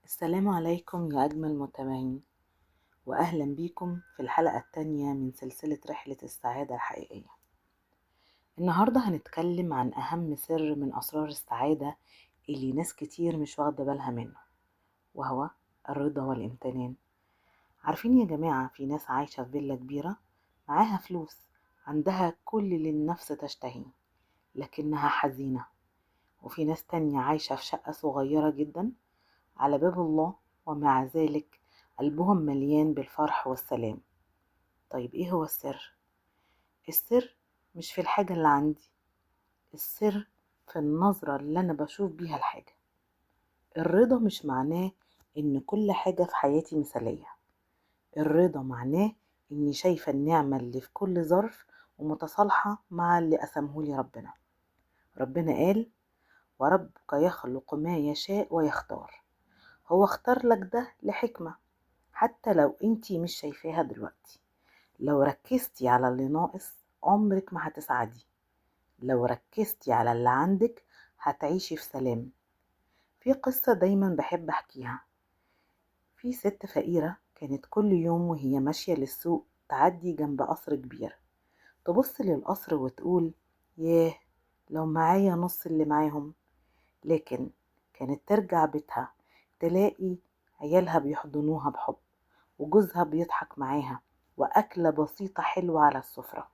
السلام عليكم يا أجمل متابعين، وأهلا بيكم في الحلقة التانية من سلسلة رحلة السعادة الحقيقية. النهاردة هنتكلم عن أهم سر من أسرار السعادة اللي ناس كتير مش واخدة بالها منه، وهو الرضا والامتنان. عارفين يا جماعة، في ناس عايشة في فيلا كبيرة، معاها فلوس، عندها كل اللي النفس تشتهيه، لكنها حزينة. وفي ناس تانية عايشة في شقة صغيرة جدا على باب الله، ومع ذلك قلبهم مليان بالفرح والسلام. طيب ايه هو السر؟ السر مش في الحاجة اللي عندي، السر في النظرة اللي أنا بشوف بيها الحاجة. الرضا مش معناه إن كل حاجة في حياتي مثالية. الرضا معناه إني شايفة النعمة اللي في كل ظرف ومتصالحة مع اللي قسمهولي ربنا. ربنا قال: وربك يخلق ما يشاء ويختار. هو اختار لك ده لحكمة، حتى لو انتي مش شايفاها دلوقتي. لو ركزتي على اللي ناقص عمرك ما هتسعدي، لو ركزتي على اللي عندك هتعيشي في سلام. في قصة دايما بحب احكيها. في ست فقيرة كانت كل يوم وهي ماشية للسوق تعدي جنب قصر كبير، تبص للقصر وتقول: ياه، لو معايا نص اللي معاهم. لكن كانت ترجع بيتها تلاقي عيالها بيحضنوها بحب، وجوزها بيضحك معاها، وأكلة بسيطة حلوة على السفرة.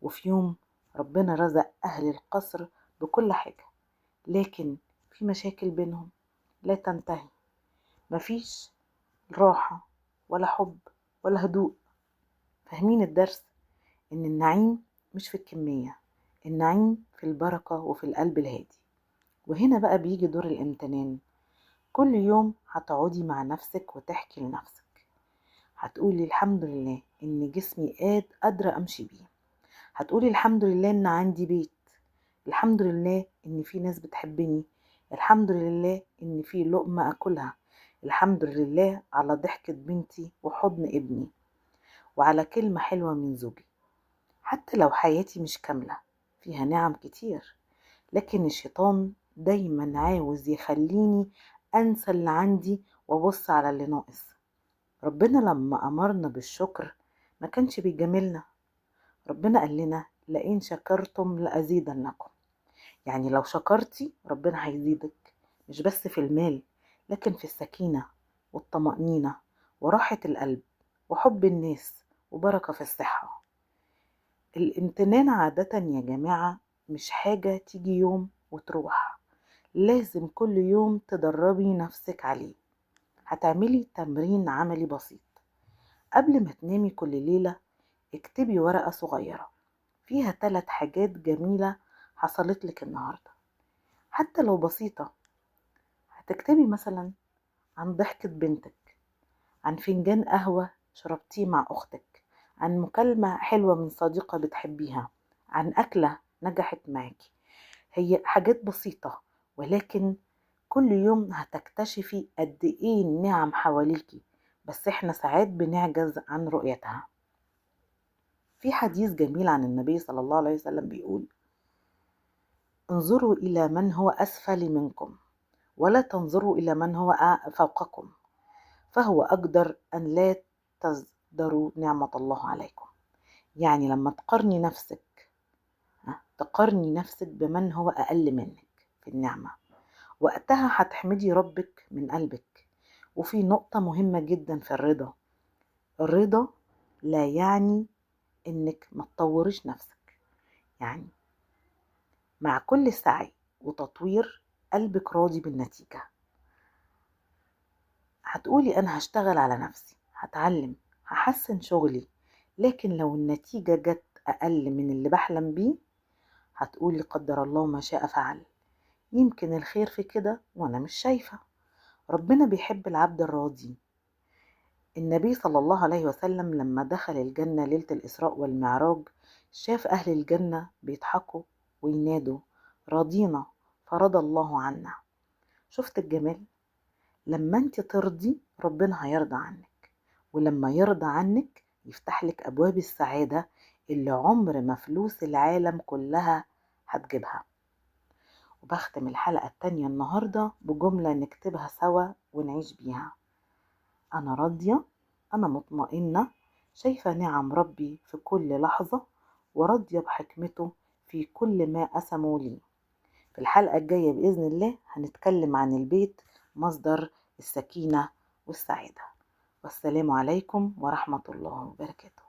وفي يوم ربنا رزق أهل القصر بكل حاجة، لكن في مشاكل بينهم لا تنتهي. مفيش راحة ولا حب ولا هدوء. فاهمين الدرس؟ إن النعيم مش في الكمية، النعيم في البركة وفي القلب الهادي. وهنا بقى بيجي دور الامتنان. كل يوم هتقعدي مع نفسك وتحكي لنفسك، هتقولي: الحمد لله إن جسمي قادرة أمشي بيه. هتقولي: الحمد لله إن عندي بيت. الحمد لله إن في ناس بتحبني. الحمد لله إن في لقمة أكلها. الحمد لله على ضحكة بنتي وحضن ابني، وعلى كلمة حلوة من زوجي. حتى لو حياتي مش كاملة، فيها نعم كتير، لكن الشيطان دايما عاوز يخليني أنسى اللي عندي وأبص على اللي ناقص. ربنا لما أمرنا بالشكر ما كانش بيجاملنا. ربنا قال لنا: لئن شكرتم لأزيدنكم. يعني لو شكرتي ربنا هيزيدك، مش بس في المال، لكن في السكينة والطمأنينة وراحة القلب وحب الناس وبركة في الصحة. الامتنان عادة يا جماعة مش حاجة تيجي يوم وتروح، لازم كل يوم تدربي نفسك عليه. هتعملي تمرين عملي بسيط. قبل ما تنامي كل ليلة اكتبي ورقة صغيرة فيها 3 حاجات جميلة حصلت لك النهاردة، حتى لو بسيطة. هتكتبي مثلا عن ضحكة بنتك، عن فنجان قهوة شربتيه مع أختك، عن مكالمة حلوة من صديقة بتحبيها، عن أكلة نجحت معاكي. هي حاجات بسيطة، ولكن كل يوم هتكتشفي قد إيه النعم حواليكي، بس إحنا ساعات بنعجز عن رؤيتها. في حديث جميل عن النبي صلى الله عليه وسلم بيقول: انظروا إلى من هو أسفل منكم، ولا تنظروا إلى من هو فوقكم، فهو أقدر أن لا تزدروا نعمة الله عليكم. يعني لما تقارني نفسك بمن هو أقل منك في النعمة، وقتها هتحمدي ربك من قلبك. وفي نقطة مهمة جدا في الرضا: الرضا لا يعني إنك ما تطورش نفسك. يعني مع كل سعي وتطوير قلبك راضي بالنتيجة. هتقولي: أنا هشتغل على نفسي، هتعلم، هحسن شغلي. لكن لو النتيجة جت أقل من اللي بحلم بيه، هتقولي: قدر الله ما شاء فعل. يمكن الخير في كده وأنا مش شايفة. ربنا بيحب العبد الراضي. النبي صلى الله عليه وسلم لما دخل الجنة ليلة الإسراء والمعراج، شاف أهل الجنة بيضحكوا وينادوا: راضينا فرضى الله عنا. شفت الجمال؟ لما انت ترضي ربنا هيرضى عنك، ولما يرضى عنك يفتح لك أبواب السعادة اللي عمر ما فلوس العالم كلها هتجيبها. وبختم الحلقة التانية النهاردة بجملة نكتبها سوا ونعيش بيها. أنا راضية، أنا مطمئنة، شايفة نعم ربي في كل لحظة، وراضية بحكمته في كل ما قسمه لي. في الحلقة الجاية بإذن الله هنتكلم عن البيت، مصدر السكينة والسعادة. والسلام عليكم ورحمة الله وبركاته.